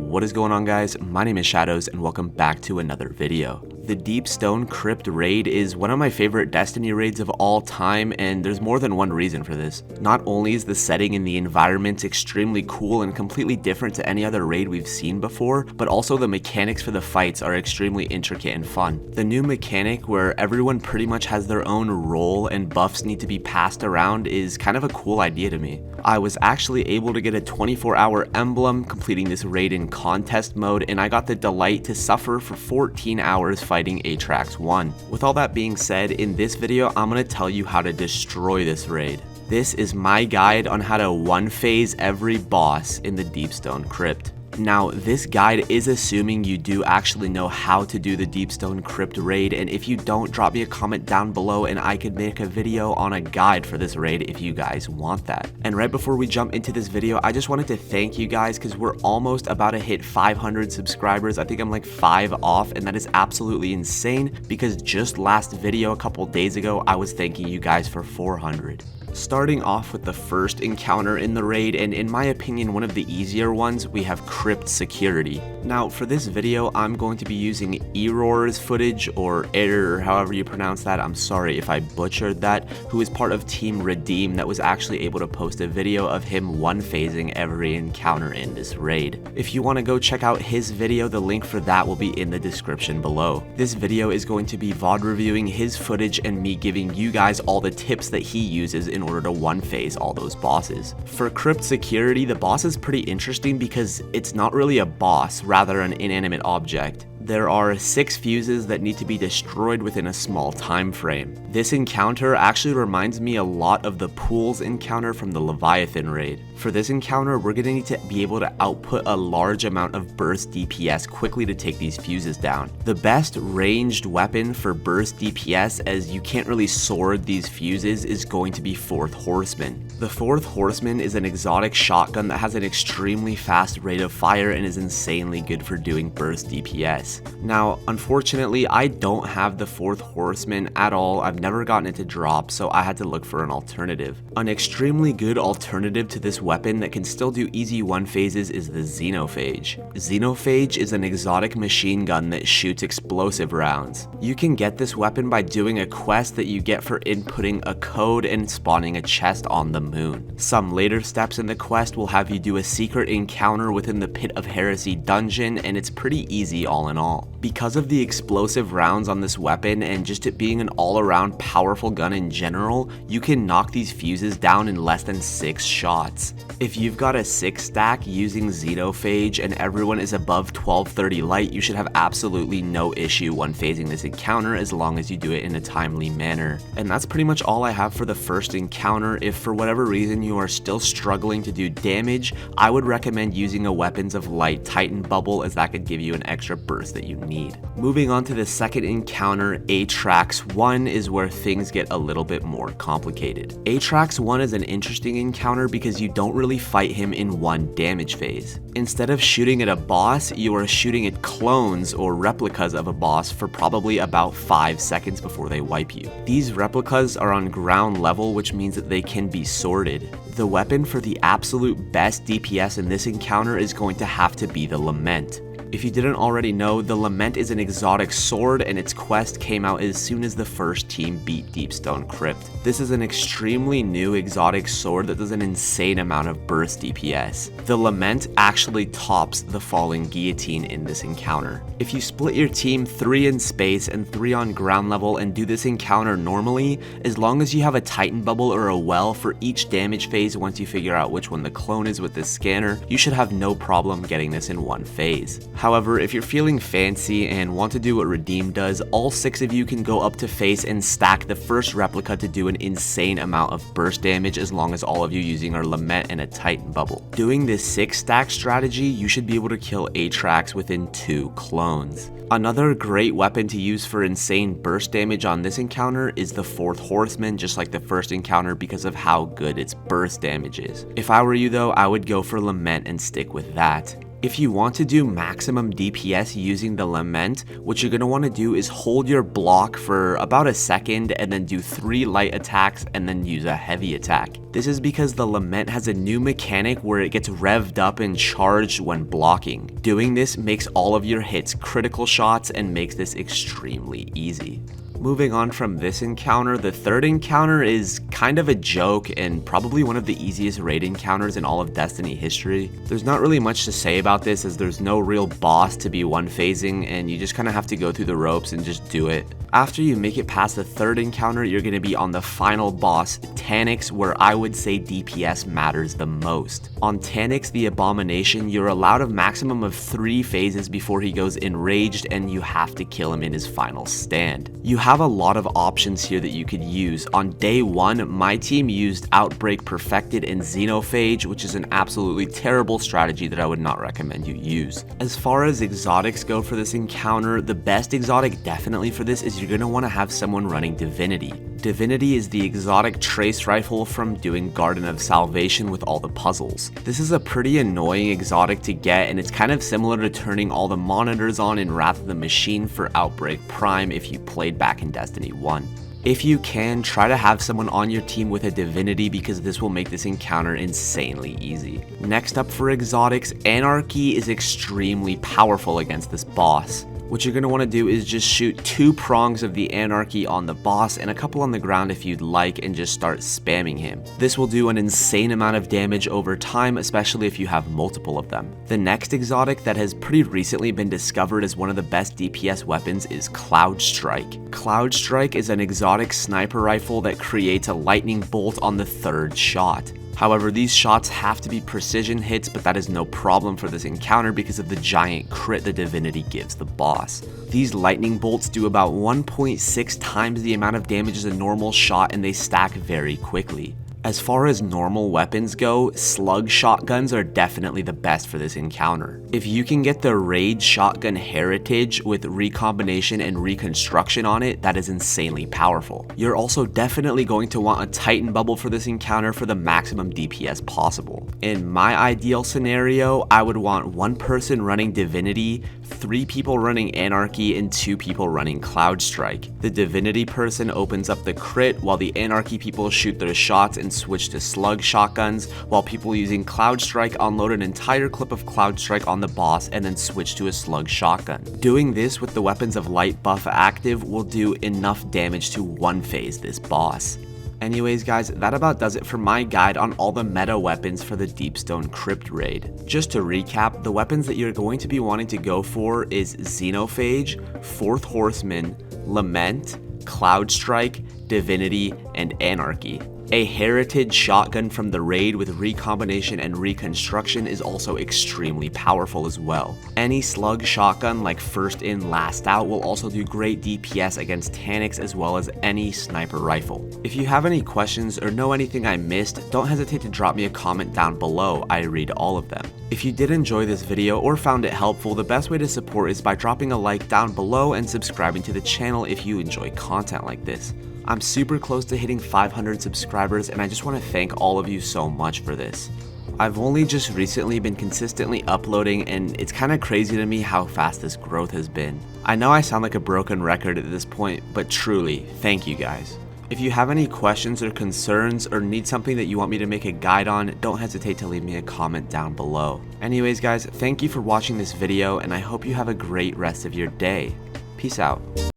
What is going on, guys? My name is Shadows and welcome back to another video. The Deepstone Crypt raid is one of my favorite Destiny raids of all time, and there's more than one reason for this. Not only is the setting and the environment extremely cool and completely different to any other raid we've seen before, but also the mechanics for the fights are extremely intricate and fun. The new mechanic where everyone pretty much has their own role and buffs need to be passed around is kind of a cool idea to me. I was actually able to get a 24-hour emblem completing this raid in contest mode, and I got the delight to suffer for 14 hours fighting Strats 1. With all that being said, in this video I'm going to tell you how to destroy this raid. This is my guide on how to one-phase every boss in the Deepstone Crypt. Now, this guide is assuming you do actually know how to do the Deepstone Crypt raid, and if you don't, drop me a comment down below and I could make a video on a guide for this raid if you guys want that. And right before we jump into this video, I just wanted to thank you guys because we're almost about to hit 500 subscribers. I think I'm like 5 off, and that is absolutely insane because just last video a couple days ago, I was thanking you guys for 400. Starting off with the first encounter in the raid, and in my opinion one of the easier ones, we have Crypt security. Now for this video I'm going to be using Error's footage, or Error, however you pronounce that, I'm sorry if I butchered that, who is part of Team Redeem that was actually able to post a video of him one-phasing every encounter in this raid. If you want to go check out his video, the link for that will be in the description below. This video is going to be VOD reviewing his footage and me giving you guys all the tips that he uses in order to one-phase all those bosses. For Crypt security, the boss is pretty interesting because it's not really a boss, rather an inanimate object. There are 6 fuses that need to be destroyed within a small time frame. This encounter actually reminds me a lot of the Pools encounter from the Leviathan raid. For this encounter, we're going to need to be able to output a large amount of burst DPS quickly to take these fuses down. The best ranged weapon for burst DPS, as you can't really sword these fuses, is going to be Fourth Horseman. The Fourth Horseman is an exotic shotgun that has an extremely fast rate of fire and is insanely good for doing burst DPS. Now, unfortunately, I don't have the Fourth Horseman at all. I've never gotten it to drop, so I had to look for an alternative. An extremely good alternative to this weapon that can still do easy one-phases is the Xenophage. Xenophage is an exotic machine gun that shoots explosive rounds. You can get this weapon by doing a quest that you get for inputting a code and spawning a chest on the moon. Some later steps in the quest will have you do a secret encounter within the Pit of Heresy dungeon, and it's pretty easy all in all. Because of the explosive rounds on this weapon and just it being an all-around powerful gun in general, you can knock these fuses down in less than 6 shots. If you've got a 6 stack using Xenophage and everyone is above 1230 light, you should have absolutely no issue one-phasing this encounter as long as you do it in a timely manner. And that's pretty much all I have for the first encounter. If for whatever reason you are still struggling to do damage, I would recommend using a Weapons of Light Titan bubble, as that could give you an extra burst that you need. Moving on to the second encounter, Strats 1 is where things get a little bit more complicated. Strats 1 is an interesting encounter because you don't really fight him in one damage phase. Instead of shooting at a boss, you are shooting at clones or replicas of a boss for probably about 5 seconds before they wipe you. These replicas are on ground level, which means that they can be sorted. The weapon for the absolute best DPS in this encounter is going to have to be the Lament. If you didn't already know, the Lament is an exotic sword and its quest came out as soon as the first team beat Deepstone Crypt. This is an extremely new exotic sword that does an insane amount of burst DPS. The Lament actually tops the Falling Guillotine in this encounter. If you split your team 3 in space and 3 on ground level and do this encounter normally, as long as you have a Titan bubble or a well for each damage phase once you figure out which one the clone is with this scanner, you should have no problem getting this in one phase. However, if you're feeling fancy and want to do what Redeem does, all 6 of you can go up to face and stack the first replica to do an insane amount of burst damage, as long as all of you using our Lament and a Titan bubble. Doing this 6 stack strategy, you should be able to kill Strats within 2 clones. Another great weapon to use for insane burst damage on this encounter is the Fourth Horseman, just like the first encounter, because of how good its burst damage is. If I were you though, I would go for Lament and stick with that. If you want to do maximum DPS using the Lament, what you're going to want to do is hold your block for about a second and then do 3 light attacks and then use a heavy attack. This is because the Lament has a new mechanic where it gets revved up and charged when blocking. Doing this makes all of your hits critical shots and makes this extremely easy. Moving on from this encounter, the third encounter is kind of a joke and probably one of the easiest raid encounters in all of Destiny history. There's not really much to say about this as there's no real boss to be one-phasing and you just kind of have to go through the ropes and just do it. After you make it past the third encounter, you're going to be on the final boss, Taniks, where I would say DPS matters the most. On Taniks the Abomination, you're allowed a maximum of 3 phases before he goes enraged and you have to kill him in his final stand. You have a lot of options here that you could use. On day 1, my team used Outbreak Perfected and Xenophage, which is an absolutely terrible strategy that I would not recommend you use. As far as exotics go for this encounter, the best exotic definitely for this is you're going to want to have someone running Divinity. Divinity is the exotic trace rifle from doing Garden of Salvation with all the puzzles. This is a pretty annoying exotic to get and it's kind of similar to turning all the monitors on in Wrath of the Machine for Outbreak Prime if you played back in Destiny 1. If you can, try to have someone on your team with a Divinity because this will make this encounter insanely easy. Next up for exotics, Anarchy is extremely powerful against this boss. What you're going to want to do is just shoot 2 prongs of the Anarchy on the boss and a couple on the ground if you'd like and just start spamming him. This will do an insane amount of damage over time, especially if you have multiple of them. The next exotic that has pretty recently been discovered as one of the best DPS weapons is Cloud Strike. Cloud Strike is an exotic sniper rifle that creates a lightning bolt on the 3rd shot. However, these shots have to be precision hits, but that is no problem for this encounter because of the giant crit the Divinity gives the boss. These lightning bolts do about 1.6 times the amount of damage as a normal shot and they stack very quickly. As far as normal weapons go, slug shotguns are definitely the best for this encounter. If you can get the Raid Shotgun Heritage with recombination and reconstruction on it, that is insanely powerful. You're also definitely going to want a Titan bubble for this encounter for the maximum DPS possible. In my ideal scenario, I would want 1 person running Divinity, 3 people running Anarchy, and 2 people running Cloud Strike. The Divinity person opens up the crit while the Anarchy people shoot their shots and switch to slug shotguns, while people using Cloud Strike unload an entire clip of Cloud Strike on the boss and then switch to a slug shotgun. Doing this with the weapons of light buff active will do enough damage to 1-phase this boss. Anyways guys, that about does it for my guide on all the meta weapons for the Deepstone Crypt raid. Just to recap, the weapons that you're going to be wanting to go for is Xenophage, 4th Horseman, Lament, Cloud Strike, Divinity, and Anarchy. A heritage shotgun from the raid with recombination and reconstruction is also extremely powerful as well. Any slug shotgun like first in last out will also do great DPS against Taniks as well as any sniper rifle. If you have any questions or know anything I missed, don't hesitate to drop me a comment down below, I read all of them. If you did enjoy this video or found it helpful, the best way to support is by dropping a like down below and subscribing to the channel if you enjoy content like this. I'm super close to hitting 500 subscribers and I just want to thank all of you so much for this. I've only just recently been consistently uploading and it's kind of crazy to me how fast this growth has been. I know I sound like a broken record at this point, but truly, thank you guys. If you have any questions or concerns or need something that you want me to make a guide on, don't hesitate to leave me a comment down below. Anyways guys, thank you for watching this video and I hope you have a great rest of your day. Peace out.